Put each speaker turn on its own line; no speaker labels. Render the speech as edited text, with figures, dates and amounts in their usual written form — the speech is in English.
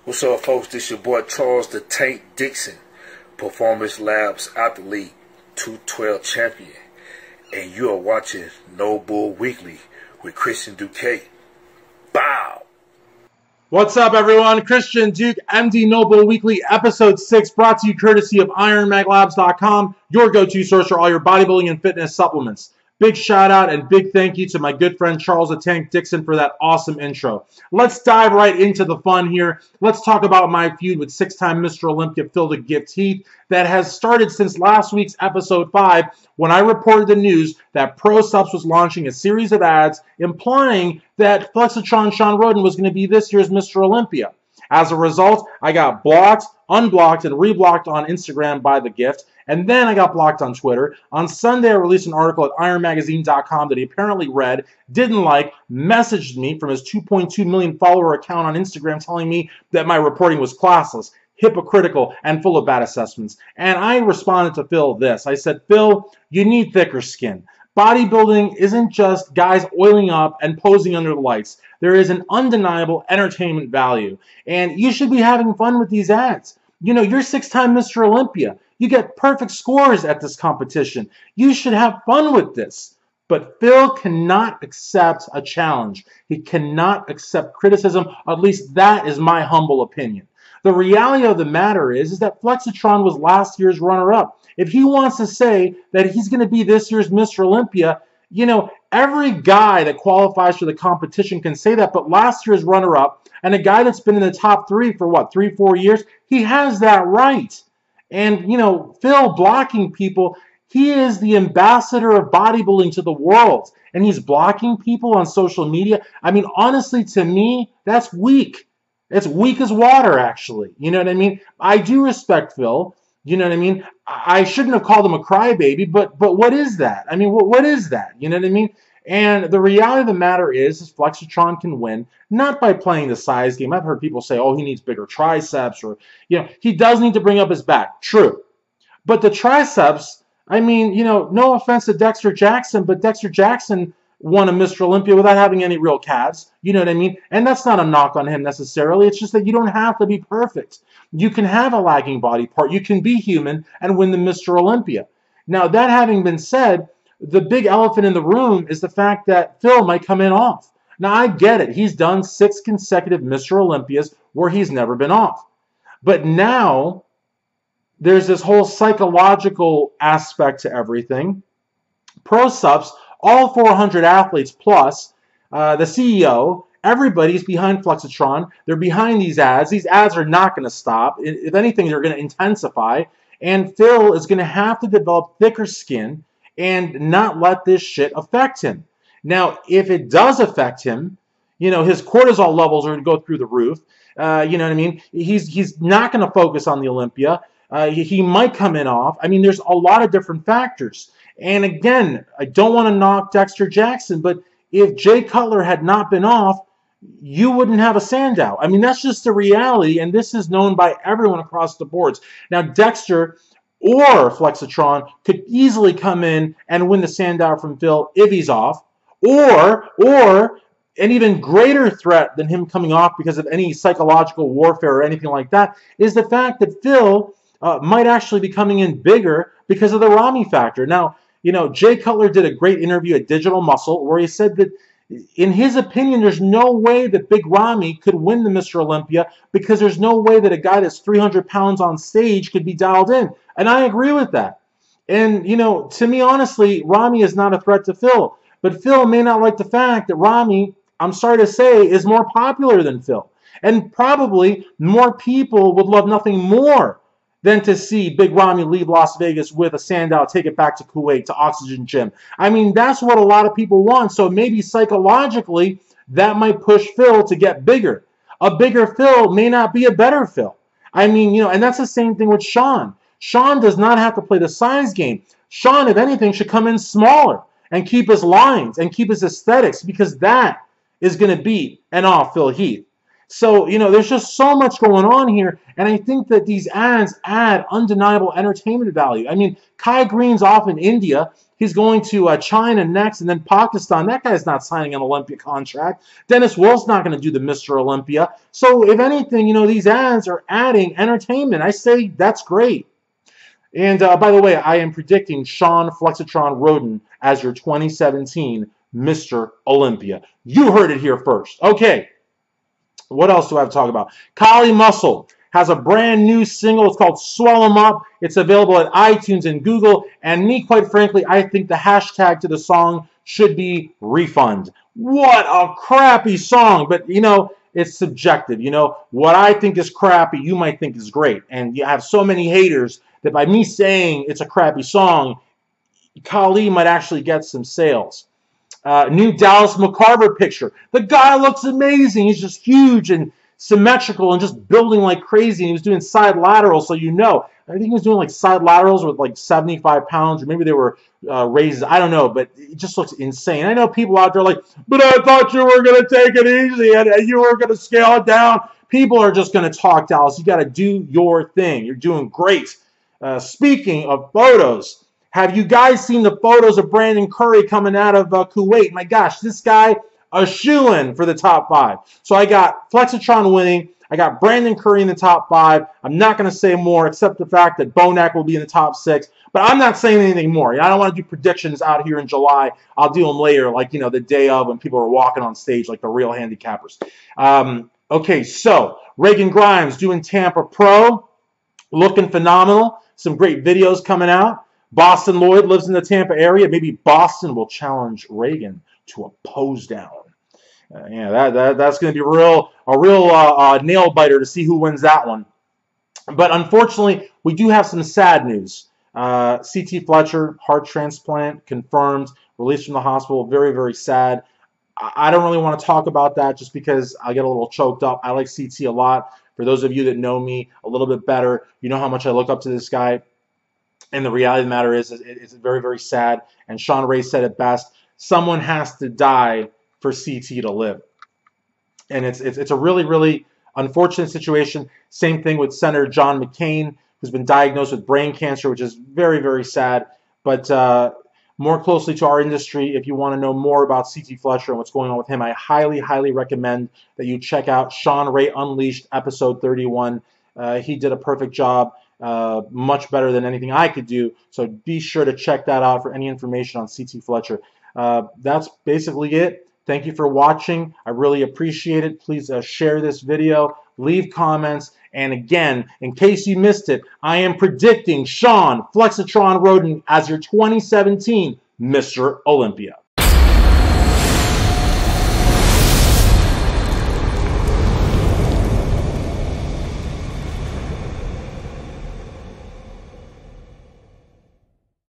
What's up, folks? This your boy Charles the Tank Dixon, Performance Labs Athlete 212 champion, and you are watching No Bull Weekly with Christian Duque. Bow!
What's up, everyone? Christian Duque, MD No Bull Weekly, Episode 6, brought to you courtesy of IronMagLabs.com, your go-to source for all your bodybuilding and fitness supplements. Big shout out and big thank you to my good friend Charles the Tank Dixon for that awesome intro. Let's dive right into the fun here. Let's talk about my feud with six-time Mr. Olympia Phil the Gift Heath that has started since last week's episode 5 when I reported the news that ProSubs was launching a series of ads implying that Flexitron Sean Roden was going to be this year's Mr. Olympia. As a result, I got blocked, unblocked, and reblocked on Instagram by the gift, and then I got blocked on Twitter. On Sunday, I released an article at ironmagazine.com that he apparently read, didn't like, messaged me from his 2.2 million follower account on Instagram telling me that my reporting was classless, hypocritical, and full of bad assessments. And I responded to Phil this. I said, Phil, you need thicker skin. Bodybuilding isn't just guys oiling up and posing under the lights. There is an undeniable entertainment value. And you should be having fun with these ads. You know, you're six-time Mr. Olympia. You get perfect scores at this competition. You should have fun with this. But Phil cannot accept a challenge. He cannot accept criticism. At least that is my humble opinion. The reality of the matter is that Flexitron was last year's runner-up. If he wants to say that he's going to be this year's Mr. Olympia, you know, every guy that qualifies for the competition can say that, but last year's runner-up and a guy that's been in the top 3 for, what, 3-4 years, he has that right. And, you know, Phil blocking people, he is the ambassador of bodybuilding to the world. And he's blocking people on social media. I mean, honestly, to me, that's weak. It's weak as water, actually. You know what I mean? I do respect Phil. You know what I mean? I shouldn't have called him a crybaby, but what is that? I mean, what is that? You know what I mean? And the reality of the matter is Flexitron can win, not by playing the size game. I've heard people say, oh, he needs bigger triceps, or, you know, he does need to bring up his back. True. But the triceps, I mean, you know, no offense to Dexter Jackson, but Dexter Jackson won a Mr. Olympia without having any real calves. You know what I mean? And that's not a knock on him necessarily. It's just that you don't have to be perfect. You can have a lagging body part. You can be human and win the Mr. Olympia. Now, that having been said, the big elephant in the room is the fact that Phil might come in off. Now, I get it. He's done 6 consecutive Mr. Olympias where he's never been off. But now, there's this whole psychological aspect to everything. ProSubs, all 400 athletes plus the CEO, everybody's behind Flexitron. They're behind these ads. These ads are not going to stop. If anything, they're going to intensify. And Phil is going to have to develop thicker skin and not let this shit affect him. Now, if it does affect him, you know, his cortisol levels are going to go through the roof. You know what I mean? He's not going to focus on the Olympia. He might come in off. I mean, there's a lot of different factors. And again, I don't want to knock Dexter Jackson, but if Jay Cutler had not been off, you wouldn't have a Sandow. I mean, that's just the reality, and this is known by everyone across the boards. Now, Dexter or Flexitron could easily come in and win the Sandow from Phil if he's off, or an even greater threat than him coming off because of any psychological warfare or anything like that is the fact that Phil might actually be coming in bigger because of the Rami factor. Now, you know, Jay Cutler did a great interview at Digital Muscle where he said that in his opinion, there's no way that Big Rami could win the Mr. Olympia because there's no way that a guy that's 300 pounds on stage could be dialed in. And I agree with that. And, you know, to me, honestly, Rami is not a threat to Phil. But Phil may not like the fact that Rami, I'm sorry to say, is more popular than Phil. And probably more people would love nothing more than to see Big Rami leave Las Vegas with a Sandow, take it back to Kuwait, to Oxygen Gym. I mean, that's what a lot of people want. So maybe psychologically, that might push Phil to get bigger. A bigger Phil may not be a better Phil. I mean, you know, and that's the same thing with Sean. Sean does not have to play the size game. Sean, if anything, should come in smaller and keep his lines and keep his aesthetics because that is going to beat an off Phil Heath. So, you know, there's just so much going on here, and I think that these ads add undeniable entertainment value. I mean, Kai Green's off in India. He's going to China next, and then Pakistan. That guy's not signing an Olympia contract. Dennis Will's not going to do the Mr. Olympia. So if anything, these ads are adding entertainment. I say that's great. And by the way, I am predicting Sean Flexitron Roden as your 2017 Mr. Olympia. You heard it here first. Okay, what else do I have to talk about? Kali Muscle has a brand new single. It's called Swell 'Em Up. It's available at iTunes and Google. And me, quite frankly, I think the hashtag to the song should be refund. What a crappy song. But, it's subjective. What I think is crappy, you might think is great. And you have so many haters that by me saying it's a crappy song, Kali might actually get some sales. New Dallas McCarver picture. The guy looks amazing. He's just huge and symmetrical and just building like crazy. And he was doing side laterals, so I think he was doing like side laterals with like 75 pounds, or maybe they were raises. I don't know, but it just looks insane. I know people out there like, but I thought you were going to take it easy and you were going to scale it down. People are just going to talk, Dallas. You got to do your thing. You're doing great. Speaking of photos, have you guys seen the photos of Brandon Curry coming out of Kuwait? My gosh, this guy, a shoo-in for the top 5. So I got Flexitron winning. I got Brandon Curry in the top 5. I'm not going to say more except the fact that Bonac will be in the top 6. But I'm not saying anything more. I don't want to do predictions out here in July. I'll do them later, like, the day of when people are walking on stage like the real handicappers. Okay, so Reagan Grimes doing Tampa Pro. Looking phenomenal. Some great videos coming out. Boston Lloyd lives in the Tampa area. Maybe Boston will challenge Reagan to a pose down. That's going to be a real nail biter to see who wins that one. But unfortunately, we do have some sad news. C.T. Fletcher, heart transplant, confirmed, released from the hospital. Very, very sad. I don't really want to talk about that just because I get a little choked up. I like C.T. a lot. For those of you that know me a little bit better, you know how much I look up to this guy. And the reality of the matter is it's very, very sad. And Sean Ray said it best. Someone has to die for CT to live. And it's a really, really unfortunate situation. Same thing with Senator John McCain, who's been diagnosed with brain cancer, which is very, very sad. But more closely to our industry, if you want to know more about C.T. Fletcher and what's going on with him, I highly, highly recommend that you check out Sean Ray Unleashed, episode 31. He did a perfect job, much better than anything I could do. So be sure to check that out for any information on C.T. Fletcher. That's basically it. Thank you for watching. I really appreciate it. Please share this video, leave comments, and again, in case you missed it, I am predicting Sean Flexitron Roden as your 2017 Mr. Olympia.